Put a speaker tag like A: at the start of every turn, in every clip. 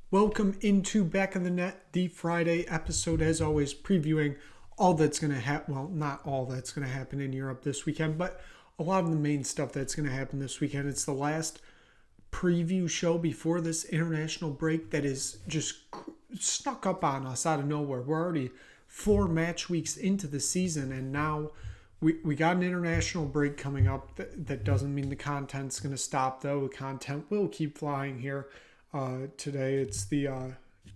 A: Welcome into Back of the Net, the Friday episode, as always, previewing all that's going to happen. Well, not all that's going to happen in Europe this weekend, but a lot of the main stuff that's going to happen this weekend. It's the last preview show before this international break that is just snuck up on us out of nowhere. We're already 4 match weeks into the season, and now we got an international break coming up. That doesn't mean the content's going to stop, though. The content will keep flying here. Today it's the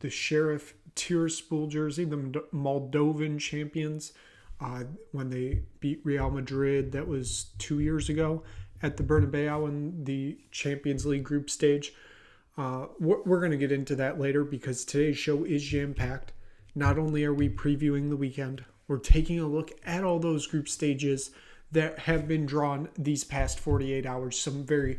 A: Sheriff Tiraspol jersey, the Moldovan champions, when they beat Real Madrid. That was 2 years ago at the Bernabeu in the Champions League group stage. We're going to get into that later because today's show is jam-packed. Not only are we previewing the weekend, we're taking a look at all those group stages that have been drawn these past 48 hours. Some very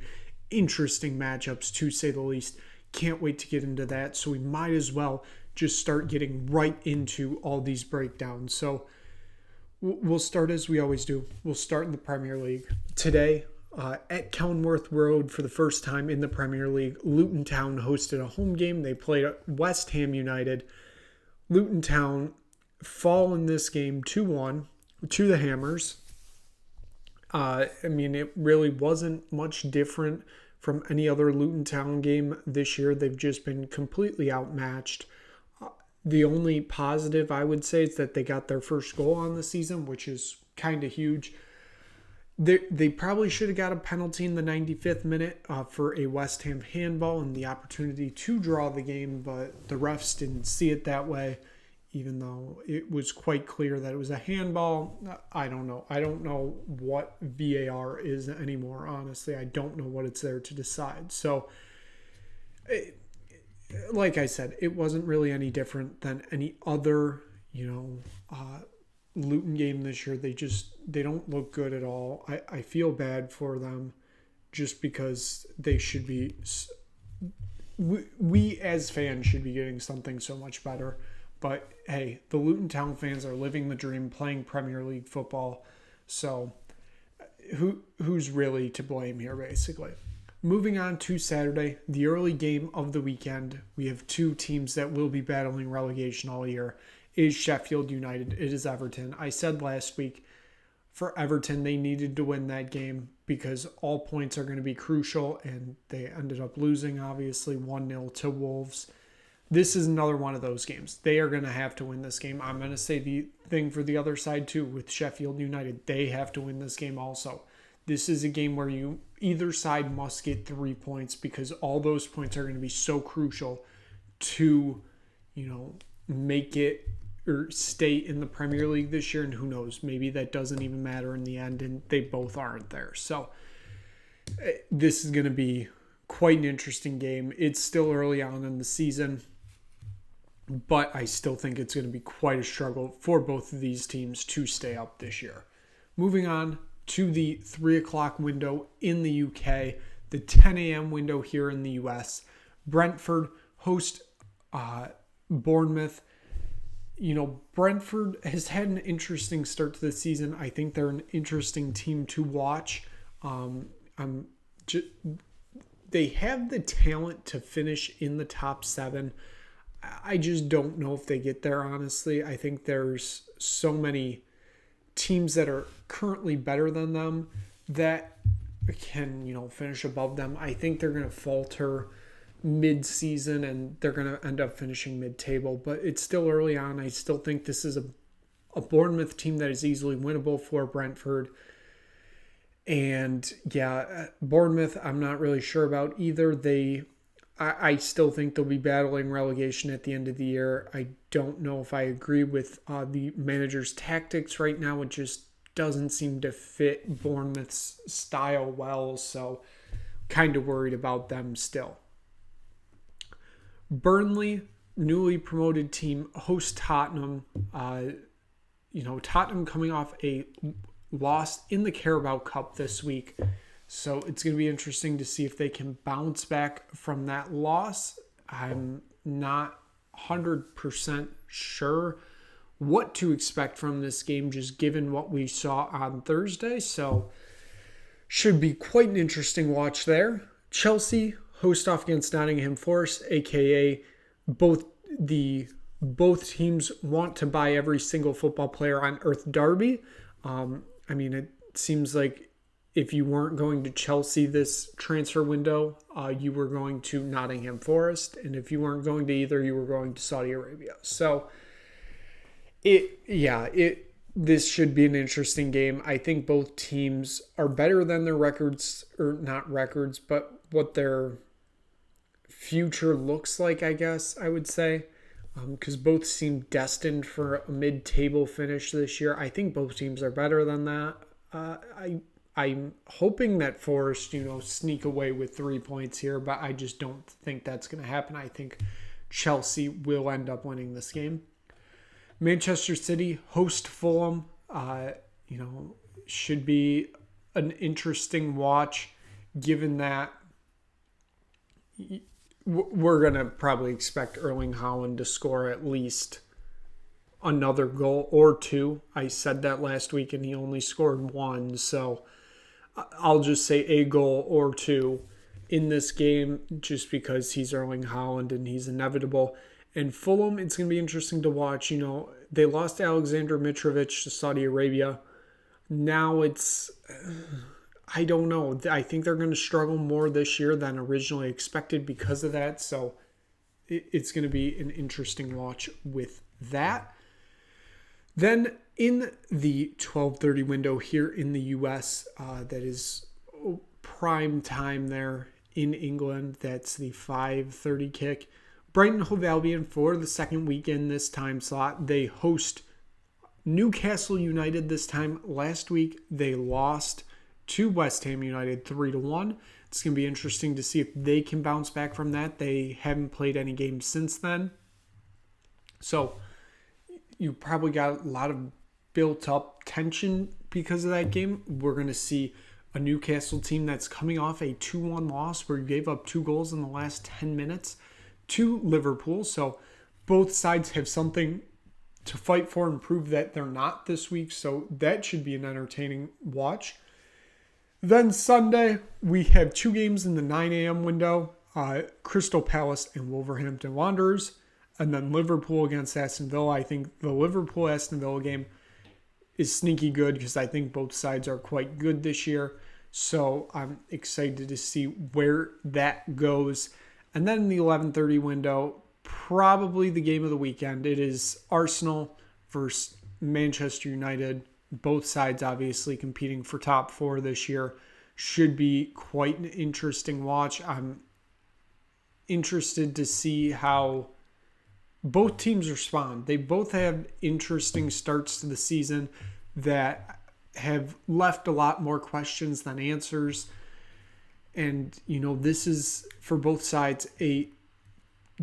A: interesting matchups, to say the least. Can't wait to get into that, so we might as well just start getting right into all these breakdowns. So we'll start as we always do. We'll start in the Premier League. Today, at Kenilworth Road for the first time in the Premier League, Luton Town hosted a home game. They played West Ham United. Luton Town fall in this game 2-1 to the Hammers. It really wasn't much different from any other Luton Town game this year. They've just been completely outmatched. The only positive I would say is that they got their first goal on the season, which is kind of huge. They probably should have got a penalty in the 95th minute for a West Ham handball and the opportunity to draw the game, but the refs didn't see it that way, even though it was quite clear that it was a handball. I don't know. I don't know what VAR is anymore, honestly. I don't know what it's there to decide. So, like I said, it wasn't really any different than any other, Luton game this year. They don't look good at all. I feel bad for them just because they should be, we as fans should be getting something so much better. But hey, the Luton Town fans are living the dream, playing Premier League football. So who's really to blame here, basically? Moving on to Saturday, the early game of the weekend. We have 2 teams that will be battling relegation all year. It is Sheffield United. It is Everton. I said last week, for Everton, they needed to win that game because all points are going to be crucial, and they ended up losing, obviously, 1-0 to Wolves. This is another one of those games. They are going to have to win this game. I'm going to say the thing for the other side too with Sheffield United. They have to win this game also. This is a game where either side must get 3 points because all those points are going to be so crucial to, make it or stay in the Premier League this year. And who knows, maybe that doesn't even matter in the end and they both aren't there. So this is going to be quite an interesting game. It's still early on in the season, but I still think it's going to be quite a struggle for both of these teams to stay up this year. Moving on to the 3 o'clock window in the UK, the 10 a.m. window here in the US. Brentford host Bournemouth. Brentford has had an interesting start to the season. I think they're an interesting team to watch. They have the talent to finish in the top 7. I just don't know if they get there, honestly. I think there's so many teams that are currently better than them that can, finish above them. I think they're going to falter mid-season and they're going to end up finishing mid-table, but it's still early on. I still think this is a Bournemouth team that is easily winnable for Brentford. And yeah, Bournemouth, I'm not really sure about either. I still think they'll be battling relegation at the end of the year. I don't know if I agree with the manager's tactics right now. It just doesn't seem to fit Bournemouth's style well, so kind of worried about them still. Burnley, newly promoted team, host Tottenham. Tottenham coming off a loss in the Carabao Cup this week. So it's going to be interesting to see if they can bounce back from that loss. I'm not 100% sure what to expect from this game, just given what we saw on Thursday. So should be quite an interesting watch there. Chelsea host off against Nottingham Forest, a.k.a. both teams want to buy every single football player on earth derby. It seems like if you weren't going to Chelsea this transfer window, you were going to Nottingham Forest, and if you weren't going to either, you were going to Saudi Arabia. So this should be an interesting game. I think both teams are better than their records, or not records, but what their future looks like, I guess I would say, because both seem destined for a mid-table finish this year. I think both teams are better than that. I'm hoping that Forest, sneak away with 3 points here, but I just don't think that's going to happen. I think Chelsea will end up winning this game. Manchester City host Fulham. Should be an interesting watch, given that we're going to probably expect Erling Haaland to score at least another goal or two. I said that last week and he only scored one, so I'll just say a goal or two in this game just because he's Erling Haaland and he's inevitable. And Fulham, it's going to be interesting to watch. They lost Alexander Mitrovic to Saudi Arabia. Now I don't know. I think they're going to struggle more this year than originally expected because of that. So it's going to be an interesting watch with that. Then in the 12:30 window here in the U.S., that is prime time there in England. That's the 5:30 kick. Brighton Hove Albion for the second weekend this time slot. They host Newcastle United this time. Last week they lost to West Ham United 3-1. It's going to be interesting to see if they can bounce back from that. They haven't played any games since then. So you probably got a lot of built-up tension because of that game. We're going to see a Newcastle team that's coming off a 2-1 loss where you gave up 2 goals in the last 10 minutes to Liverpool. So both sides have something to fight for and prove that they're not this week. So that should be an entertaining watch. Then Sunday, we have 2 games in the 9 a.m. window. Crystal Palace and Wolverhampton Wanderers. And then Liverpool against Aston Villa. I think the Liverpool-Aston Villa game is sneaky good because I think both sides are quite good this year. So I'm excited to see where that goes. And then in the 11:30 window, probably the game of the weekend. It is Arsenal versus Manchester United. Both sides obviously competing for top 4 this year. Should be quite an interesting watch. I'm interested to see how both teams respond. They both have interesting starts to the season that have left a lot more questions than answers. And, this is, for both sides, a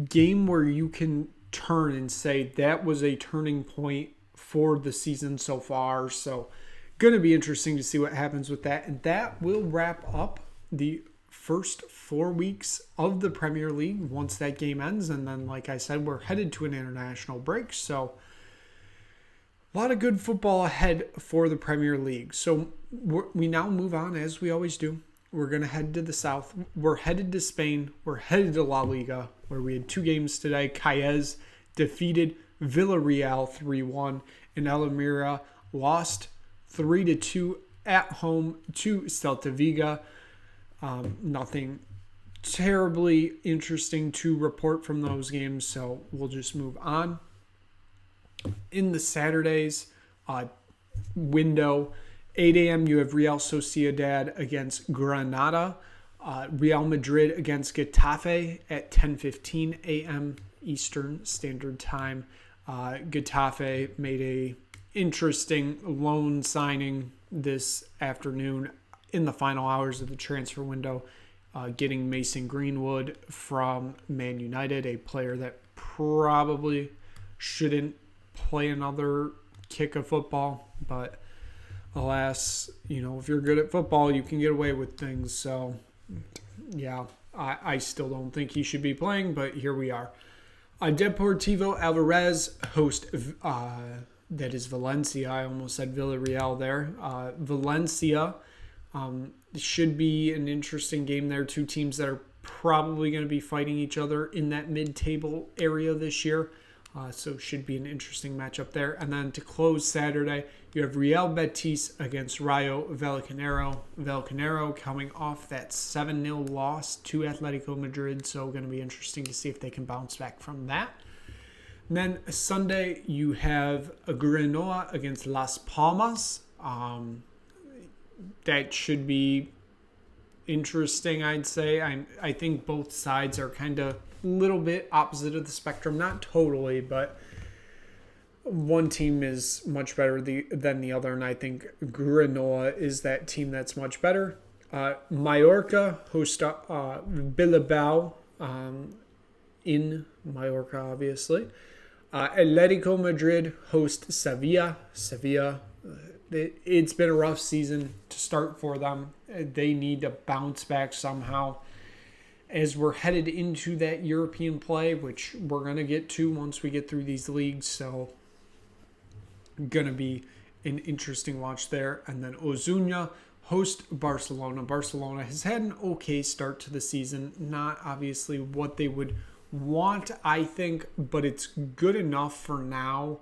A: game where you can turn and say that was a turning point for the season so far. So, going to be interesting to see what happens with that. And that will wrap up the first 4 weeks of the Premier League once that game ends. And then, like I said, we're headed to an international break. So, a lot of good football ahead for the Premier League. So, we now move on, as we always do. We're going to head to the south. We're headed to Spain. We're headed to La Liga, where we had 2 games today. Cádiz defeated Villarreal 3-1, and Almería lost 3-2 at home to Celta Vigo. Nothing terribly interesting to report from those games, so we'll just move on. In the Saturday's window, 8 a.m. you have Real Sociedad against Granada. Real Madrid against Getafe at 10:15 a.m. Eastern Standard Time. Getafe made a interesting loan signing this afternoon in the final hours of the transfer window, getting Mason Greenwood from Man United, a player that probably shouldn't play another kick of football, but alas, if you're good at football, you can get away with things. So, yeah, I still don't think he should be playing, but here we are. Deportivo Alvarez host, that is Valencia. I almost said Villarreal there. Valencia should be an interesting game there. 2 teams that are probably going to be fighting each other in that mid-table area this year. So should be an interesting matchup there. And then to close Saturday, you have Real Betis against Rayo Vallecano. Vallecano coming off that 7-0 loss to Atletico Madrid. So going to be interesting to see if they can bounce back from that. And then Sunday, you have Granollers against Las Palmas. That should be interesting, I'd say. I think both sides are kind of a little bit opposite of the spectrum. Not totally, but one team is much better than the other, and I think Granollers is that team that's much better. Mallorca host Bilbao in Mallorca, obviously. Atletico Madrid host Sevilla. Sevilla, it's been a rough season to start for them. They need to bounce back somehow as we're headed into that European play, which we're going to get to once we get through these leagues. So going to be an interesting watch there. And then Osasuna host Barcelona. Barcelona has had an okay start to the season. Not obviously what they would want, I think, but it's good enough for now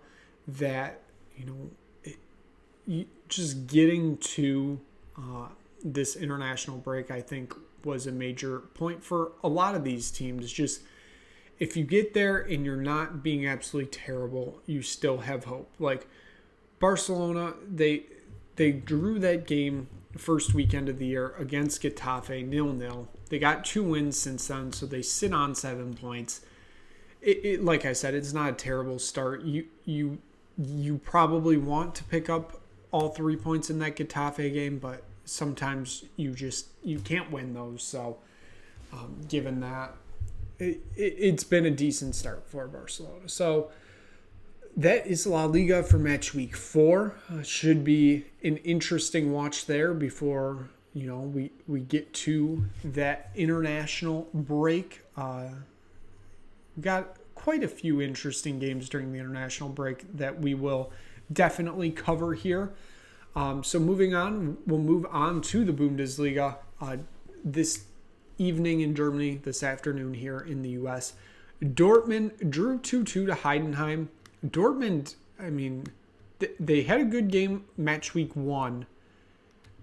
A: that, just getting to this international break, I think, was a major point for a lot of these teams. Just if you get there and you're not being absolutely terrible, you still have hope. Like Barcelona, they drew that game first weekend of the year against Getafe 0-0. They got 2 wins since then, so they sit on 7 points. It like I said, it's not a terrible start. You probably want to pick up all 3 points in that Getafe game, but sometimes you can't win those. So given that, it's been a decent start for Barcelona. So that is La Liga for match week 4. Should be an interesting watch there before we get to that international break. Got quite a few interesting games during the international break that we will definitely cover here. So moving on, we'll move on to the Bundesliga this evening in Germany, this afternoon here in the U.S. Dortmund drew 2-2 to Heidenheim. Dortmund, they had a good game match week 1,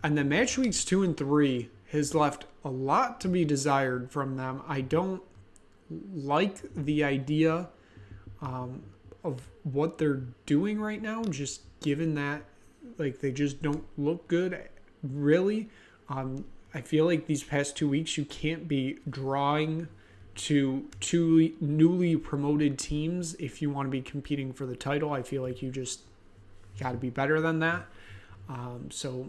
A: and then match weeks 2 and 3 has left a lot to be desired from them. I don't like the idea of what they're doing right now, just given that they just don't look good, really. I feel like these past 2 weeks you can't be drawing to 2 newly promoted teams if you want to be competing for the title. I feel like you just got to be better than that. So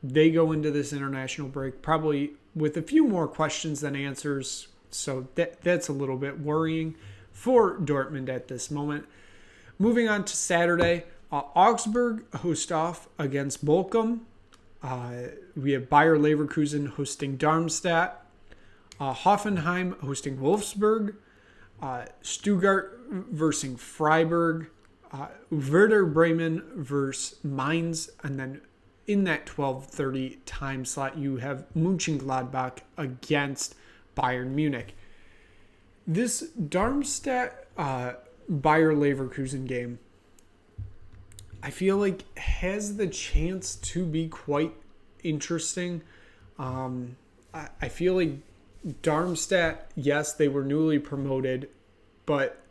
A: they go into this international break probably with a few more questions than answers. So that's a little bit worrying for Dortmund at this moment. Moving on to Saturday, Augsburg host off against Bochum. We have Bayer Leverkusen hosting Darmstadt. Hoffenheim hosting Wolfsburg. Stuttgart versus Freiburg. Werder Bremen versus Mainz. And then in that 12:30 time slot, you have Mönchengladbach against Bayern Munich. This Darmstadt Bayer Leverkusen game, I feel like has the chance to be quite interesting. I feel like Darmstadt, yes, they were newly promoted, but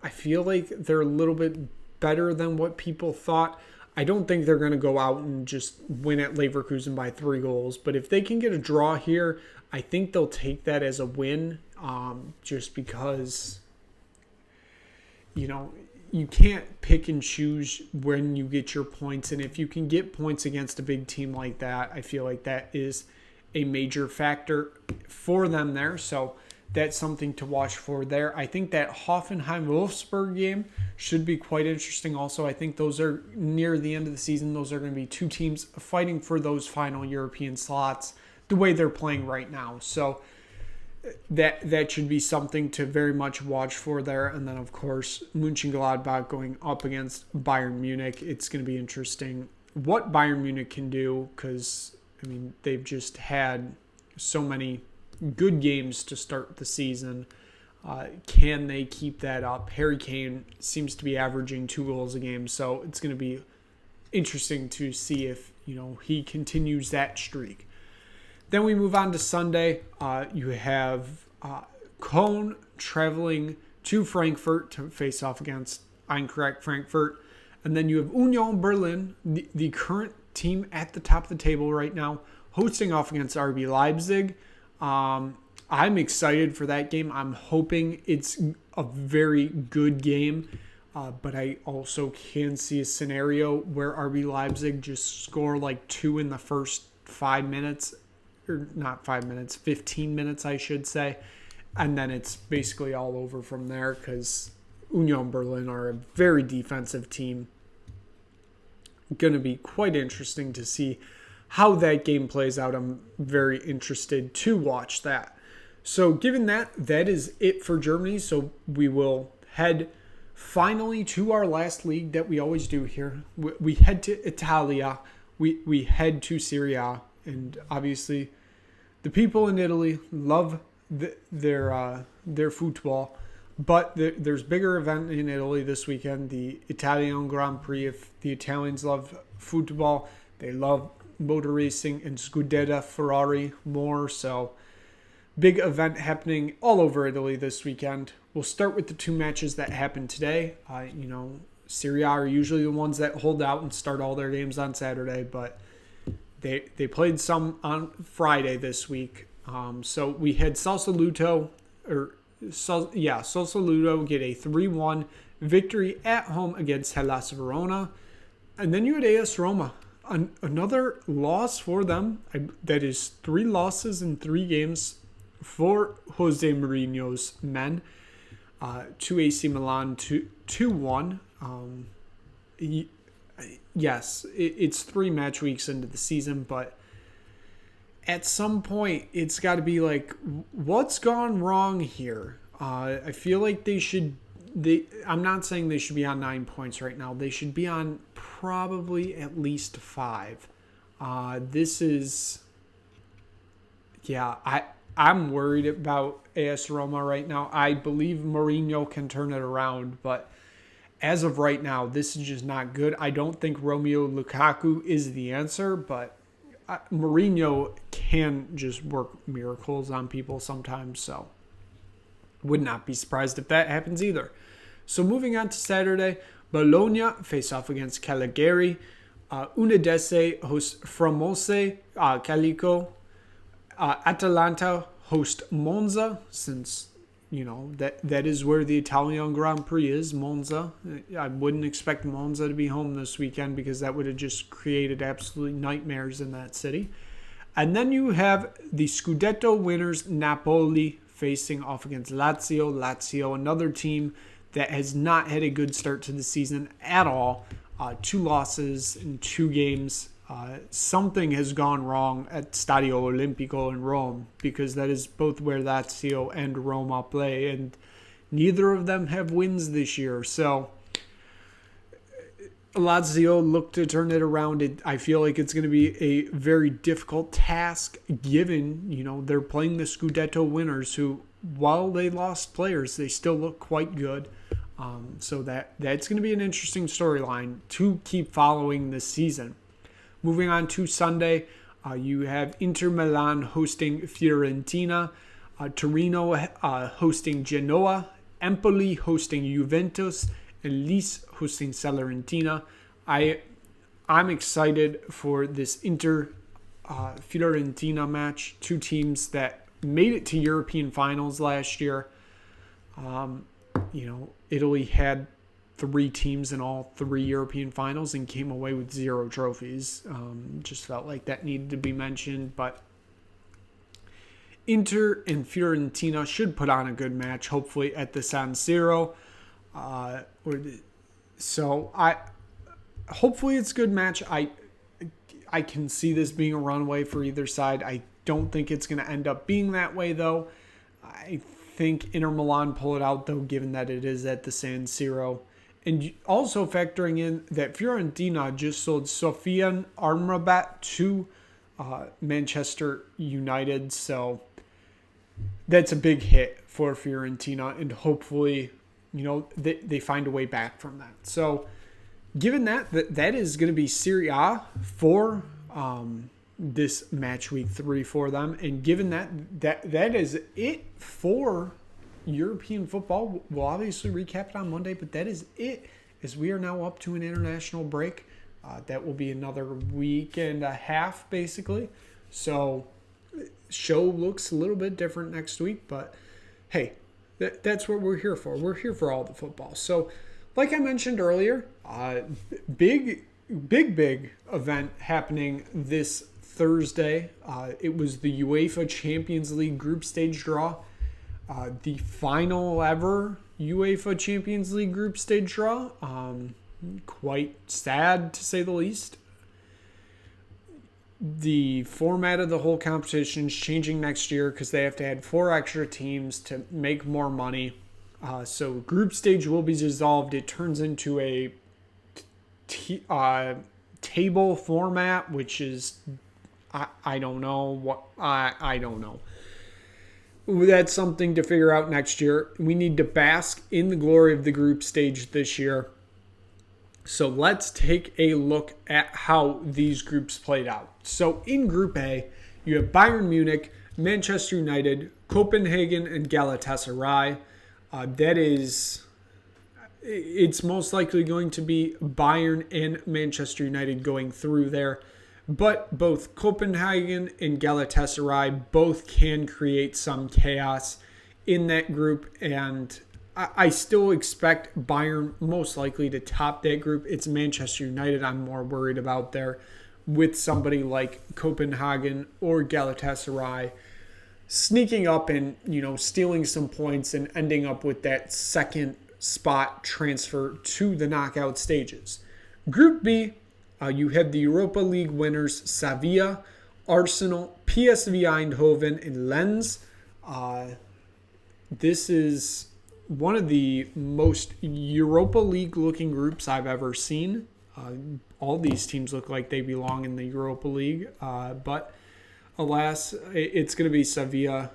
A: I feel like they're a little bit better than what people thought. I don't think they're going to go out and just win at Leverkusen by 3 goals, but if they can get a draw here, I think they'll take that as a win, just because, you can't pick and choose when you get your points. And if you can get points against a big team like that, I feel like that is a major factor for them there. So that's something to watch for there. I think that Hoffenheim-Wolfsburg game should be quite interesting also. I think those are near the end of the season. Those are going to be 2 teams fighting for those final European slots the way they're playing right now. So that should be something to very much watch for there. And then, of course, Mönchengladbach going up against Bayern Munich. It's going to be interesting what Bayern Munich can do because, they've just had so many good games to start the season. Can they keep that up? Harry Kane seems to be averaging 2 goals a game, so it's going to be interesting to see if he continues that streak. Then we move on to Sunday. You have Köln traveling to Frankfurt to face off against Eintracht Frankfurt. And then you have Union Berlin, the current team at the top of the table right now, hosting off against RB Leipzig. I'm excited for that game. I'm hoping it's a very good game. But I also can see a scenario where RB Leipzig just score like 2 in the first 5 minutes. Or not 5 minutes, 15 minutes, I should say. And then it's basically all over from there because Union Berlin are a very defensive team. Going to be quite interesting to see how that game plays out. I'm very interested to watch that. So given that is it for Germany. So we will head finally to our last league that we always do here. We head to Italia. We head to Serie A. And obviously the people in Italy love their football. But there's bigger event in Italy this weekend, the Italian Grand Prix. If the Italians love football, they love motor racing and Scuderia Ferrari more. So big event happening all over Italy this weekend. We'll start with the 2 matches that happened today. Serie A are usually the ones that hold out and start all their games on Saturday, but they played some on Friday this week. So we had Sassuolo get a 3-1 victory at home against Hellas Verona. And then you had AS Roma, another loss for them. That is 3 losses in 3 games for Jose Mourinho's men. To AC Milan 2-1. Yes, it's 3 match weeks into the season, but at some point, it's got to be like, what's gone wrong here? I feel like I'm not saying they should be on 9 points right now. They should be on probably at least 5. I'm worried about AS Roma right now. I believe Mourinho can turn it around, but as of right now, this is just not good. I don't think Romelu Lukaku is the answer, but Mourinho can just work miracles on people sometimes, so would not be surprised if that happens either. So moving on to Saturday, Bologna face off against Cagliari. Udinese host Frosinone, Calico. Atalanta host Monza, since that is where the Italian Grand Prix is, Monza. I wouldn't expect Monza to be home this weekend because that would have just created absolute nightmares in that city. And then you have the Scudetto winners Napoli facing off against Lazio. Lazio, another team that has not had a good start to the season at all. 2 losses in 2 games. Something has gone wrong at Stadio Olimpico in Rome, because that is both where Lazio and Roma play, and neither of them have wins this year. So Lazio look to turn it around. I feel like it's going to be a very difficult task, given they're playing the Scudetto winners, who, while they lost players, they still look quite good. So that's going to be an interesting storyline to keep following this season. Moving on to Sunday, you have Inter Milan hosting Fiorentina, Torino hosting Genoa, Empoli hosting Juventus, and Lecce hosting Salernitana. I'm excited for this Inter Fiorentina match. 2 teams that made it to European finals last year. Italy had 3 teams in all 3 European finals and came away with 0 trophies. Just felt like that needed to be mentioned. But Inter and Fiorentina should put on a good match, hopefully at the San Siro. Hopefully it's a good match. I can see this being a runaway for either side. I don't think it's going to end up being that way, though. I think Inter Milan pull it out, though, given that it is at the San Siro. And also factoring in that Fiorentina just sold Sofian Amrabat to Manchester United. So that's a big hit for Fiorentina, and hopefully, they find a way back from that. So, given that is going to be Serie A for this match week 3 for them, and given that is it for European football. We'll obviously recap it on Monday, but that is it, as we are now up to an international break. That will be another week and a half, basically. So, show looks a little bit different next week, but hey, that's what we're here for. We're here for all the football. So, like I mentioned earlier, big event happening this Thursday. It was the UEFA Champions League group stage draw. The final ever UEFA Champions League group stage draw. Quite sad, to say the least. The format of the whole competition is changing next year because they have to add 4 extra teams to make more money. So group stage will be dissolved. It turns into a table format, which is I don't know what I don't know. That's something to figure out next year. We need to bask in the glory of the group stage this year. So let's take a look at how these groups played out. So in Group A, you have Bayern Munich, Manchester United, Copenhagen, and Galatasaray. It's most likely going to be Bayern and Manchester United going through there. But both Copenhagen and Galatasaray both can create some chaos in that group, and I still expect Bayern most likely to top that group. It's Manchester United I'm more worried about there, with somebody like Copenhagen or Galatasaray sneaking up and, stealing some points and ending up with that second spot transfer to the knockout stages. Group B, you have the Europa League winners Sevilla, Arsenal, PSV Eindhoven, and Lens. This is one of the most Europa League looking groups I've ever seen. All these teams look like they belong in the Europa League, but alas, it's going to be Sevilla.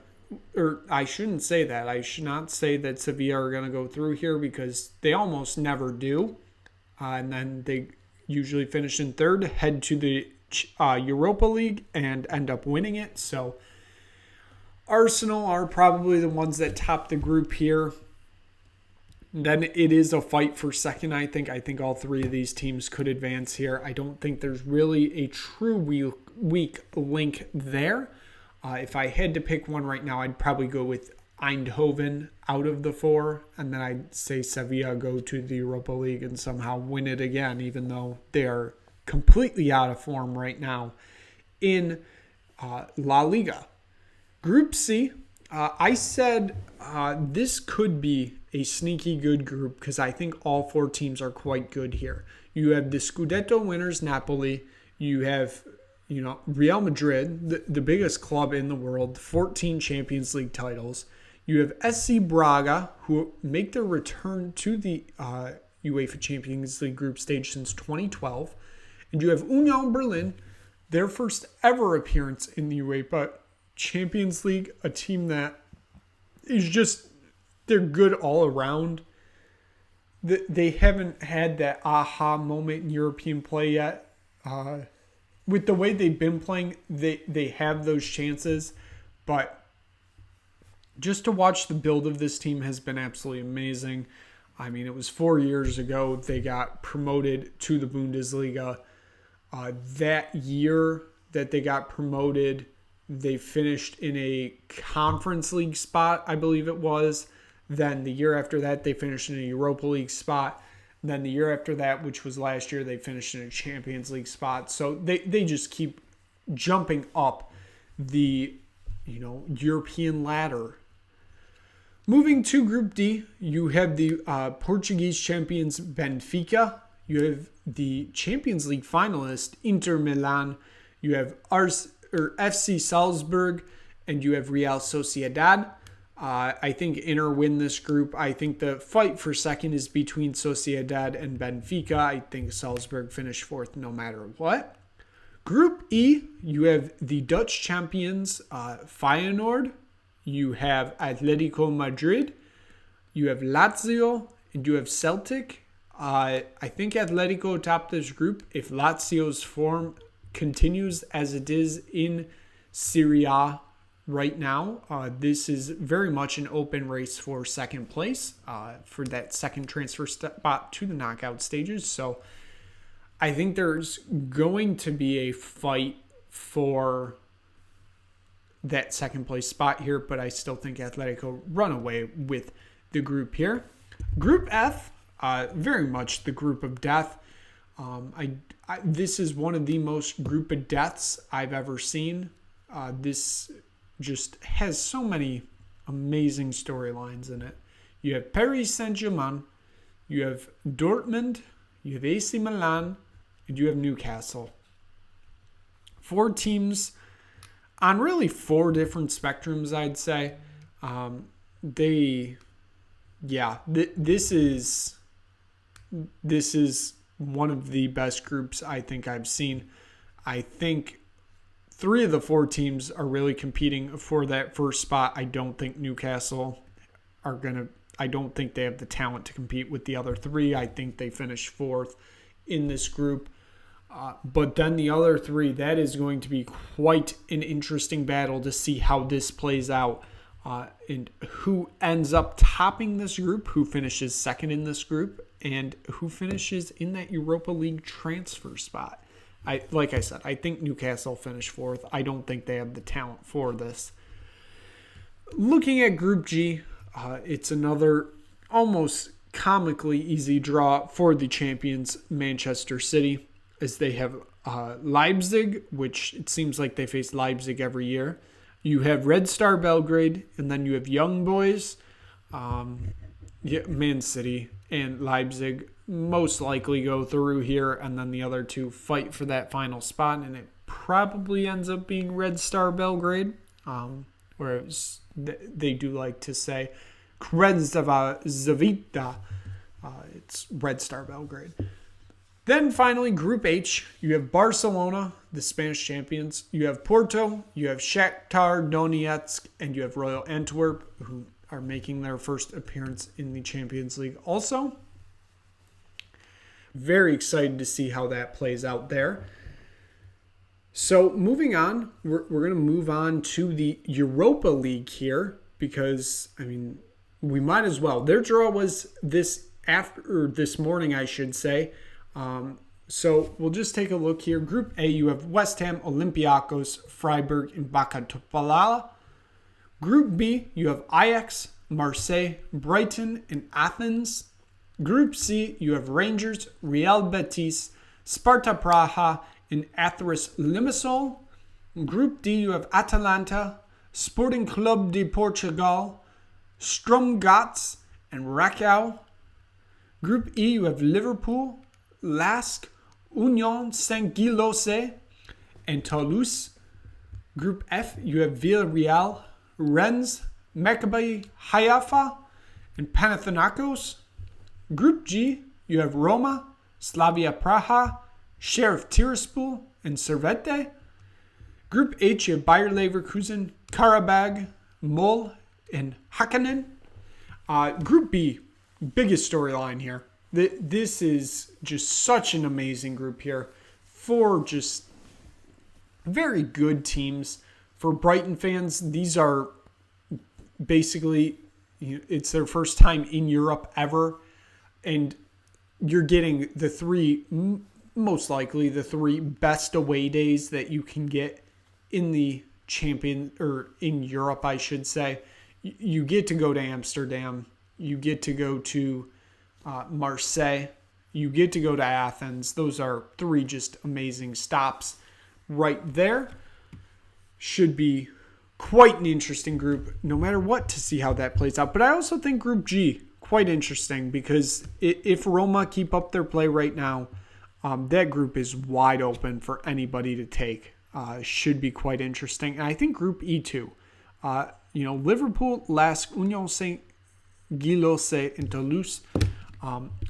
A: Or I shouldn't say that. I should not say that Sevilla are going to go through here, because they almost never do. And then they usually finish in third, head to the Europa League, and end up winning it. So Arsenal are probably the ones that top the group here. Then it is a fight for second, I think. I think all 3 of these teams could advance here. I don't think there's really a true weak link there. If I had to pick one right now, I'd probably go with Eindhoven out of the 4, and then I'd say Sevilla go to the Europa League and somehow win it again, even though they are completely out of form right now in La Liga. Group C, I said this could be a sneaky good group because I think all 4 teams are quite good here. You have the Scudetto winners, Napoli. You have Real Madrid, the biggest club in the world, 14 Champions League titles. You have SC Braga, who make their return to the UEFA Champions League group stage since 2012. And you have Union Berlin, their first ever appearance in the UEFA Champions League, a team that is just, they're good all around. They haven't had that aha moment in European play yet. With the way they've been playing, they have those chances, but just to watch the build of this team has been absolutely amazing. I mean, it was 4 years ago they got promoted to the Bundesliga. That year that they got promoted, they finished in a Conference League spot, I believe it was. Then the year after that, they finished in a Europa League spot. Then the year after that, which was last year, they finished in a Champions League spot. So they just keep jumping up the European ladder. Moving to Group D, you have the Portuguese champions Benfica. You have the Champions League finalist Inter Milan. You have FC Salzburg, and you have Real Sociedad. I think Inter win this group. I think the fight for second is between Sociedad and Benfica. I think Salzburg finish 4th no matter what. Group E, you have the Dutch champions Feyenoord. you have Atletico Madrid, you have Lazio, and you have Celtic. I think Atletico topped this group. If Lazio's form continues as it is in Serie A right now, this is very much an open race for second place for that second transfer spot to the knockout stages. So I think there's going to be a fight for that second place spot here, but I still think Atletico run away with the group here. Group F, very much the group of death. This is one of the most group of deaths I've ever seen. This just has so many amazing storylines in it. You have Paris Saint-Germain, you have Dortmund, you have AC Milan, and you have Newcastle. 4 teams on really 4 different spectrums, I'd say. This is one of the best groups I think I've seen. I think 3 of the 4 teams are really competing for that first spot. I don't think Newcastle I don't think they have the talent to compete with the other 3. I think they finish 4th in this group. But then the other 3, that is going to be quite an interesting battle to see how this plays out. And who ends up topping this group, who finishes second in this group, and who finishes in that Europa League transfer spot. Like I said, I think Newcastle finished 4th. I don't think they have the talent for this. Looking at Group G, it's another almost comically easy draw for the champions, Manchester City, as they have Leipzig, which it seems like they face Leipzig every year. You have Red Star Belgrade, and then you have Young Boys, Man City, and Leipzig most likely go through here, and then the other 2 fight for that final spot, and it probably ends up being Red Star Belgrade, whereas they do like to say Kredzava Zavita. It's Red Star Belgrade. Then finally, Group H, you have Barcelona, the Spanish champions. You have Porto, you have Shakhtar Donetsk, and you have Royal Antwerp, who are making their first appearance in the Champions League also. Very excited to see how that plays out there. So moving on, we're going to move on to the Europa League here because, we might as well. Their draw was this morning, I should say. So we'll just take a look here. Group A, you have West Ham, Olympiacos, Freiburg, and Baka Topalala. Group B, you have Ajax, Marseille, Brighton, and Athens. Group C, you have Rangers, Real Betis, Sparta Praha, and Athletic Limassol. Group D, you have Atalanta, Sporting Club de Portugal, Sturm Graz, and Rakow. Group E, you have Liverpool, Lask, Union Saint-Gilloise, and Toulouse. Group F, you have Villarreal, Rennes, Maccabi Haifa, and Panathinaikos. Group G, you have Roma, Slavia Praha, Sheriff Tiraspol, and Servette. Group H, you have Bayer Leverkusen, Karabag, Mol, and Hakanen. Group B, biggest storyline here. This is just such an amazing group here. 4 just very good teams. For Brighton fans, these are basically, it's their first time in Europe ever. And you're getting most likely the 3 best away days that you can get in the in Europe, I should say. You get to go to Amsterdam. You get to go to Marseille. You get to go to Athens. Those are 3 just amazing stops right there. Should be quite an interesting group, no matter what, to see how that plays out. But I also think Group G, quite interesting, because if Roma keep up their play right now, that group is wide open for anybody to take. Should be quite interesting. And I think Group E too. Liverpool, Lask, Union Saint-Gilloise, and Toulouse.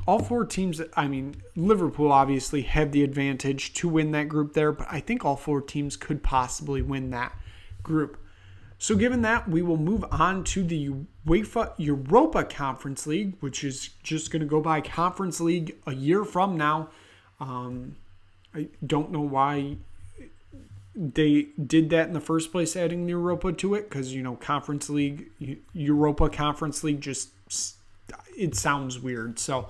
A: All 4 teams, Liverpool obviously had the advantage to win that group there, but I think all 4 teams could possibly win that group. So given that, we will move on to the UEFA Europa Conference League, which is just going to go by Conference League a year from now. I don't know why they did that in the first place, adding the Europa to it, because, Conference League, Europa Conference League, it sounds weird. So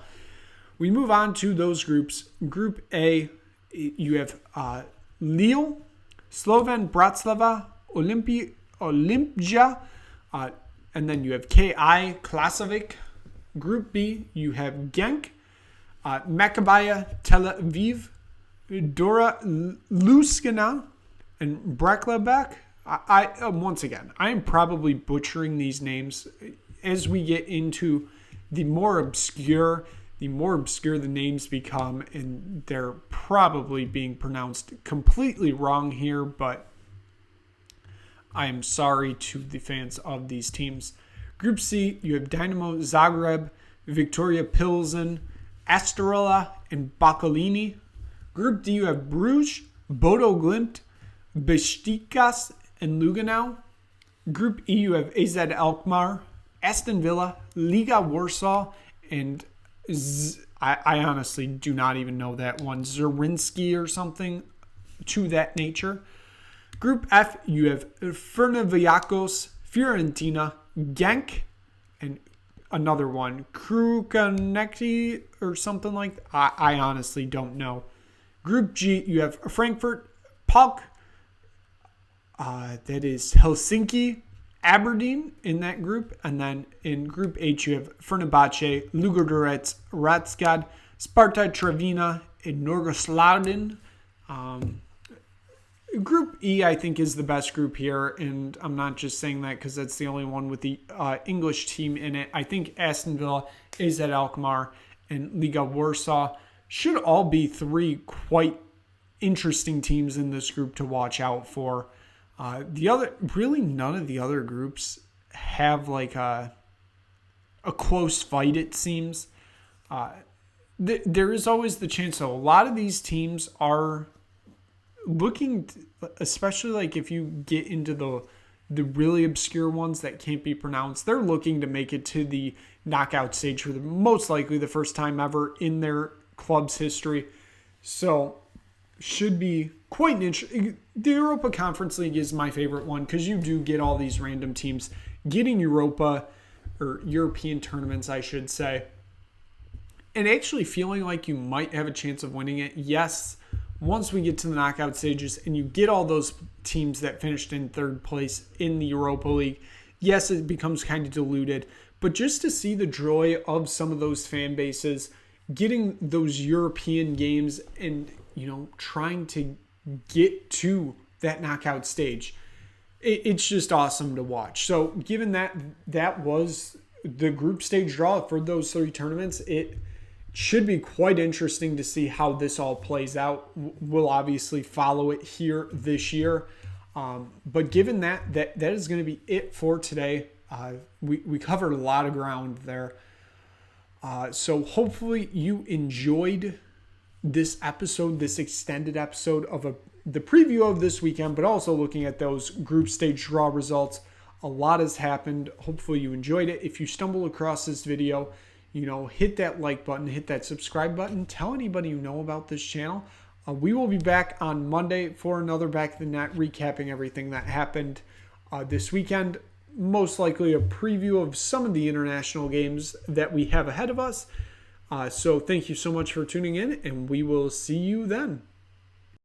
A: we move on to those groups. Group A, you have Lille, Slovan Bratislava, Olimpija, and then you have KI Klasovic. Group B, you have Genk, Maccabi Tel Aviv, Dora Luskina, and Breklebek. Once again, I am probably butchering these names. As we get into the more obscure the names become, and they're probably being pronounced completely wrong here, but I am sorry to the fans of these teams. Group C, you have Dynamo Zagreb, Victoria Pilsen, Astoria, and Boccolini. Group D, you have Bruges, Bodo Glimt, Besiktas, and Lugano. Group E, you have AZ Alkmaar, Aston Villa, Liga Warsaw, and I honestly do not even know that one. Zrinski or something to that nature. Group F, you have Ferencváros, Fiorentina, Genk, and another one, Krukonekti or something like that. I honestly don't know. Group G, you have Frankfurt, PAOK, that is Helsinki, Aberdeen in that group. And then in Group H, you have Fenerbahce, Ludogorets, Ratskad, Sparta Trevina, and Norrköping. Group E, I think, is the best group here, and I'm not just saying that because that's the only one with the English team in it. I think Aston Villa, AZ Alkmaar, and Liga Warsaw should all be three quite interesting teams in this group to watch out for. None of the other groups have like a close fight, it seems. There is always the chance, though. A lot of these teams are looking, especially like if you get into the really obscure ones that can't be pronounced, they're looking to make it to the knockout stage for most likely the first time ever in their club's history. So should be quite an interesting. The Europa Conference League is my favorite one because you do get all these random teams getting Europa or European tournaments, I should say, and actually feeling like you might have a chance of winning it. Yes, once we get to the knockout stages and you get all those teams that finished in third place in the Europa League, yes, it becomes kind of diluted. But just to see the joy of some of those fan bases getting those European games and, trying to get to that knockout stage, it's just awesome to watch. So given that was the group stage draw for those three tournaments, it should be quite interesting to see how this all plays out. We'll obviously follow it here this year. But given that is going to be it for today. We covered a lot of ground there. So hopefully you enjoyed this episode, this extended episode of the preview of this weekend, but also looking at those group stage draw results. A lot has happened. Hopefully you enjoyed it. If you stumble across this video, hit that like button, hit that subscribe button, tell anybody you know about this channel. We will be back on Monday for another Back of the Net, recapping everything that happened this weekend. Most likely a preview of some of the international games that we have ahead of us. So thank you so much for tuning in, and we will see you then.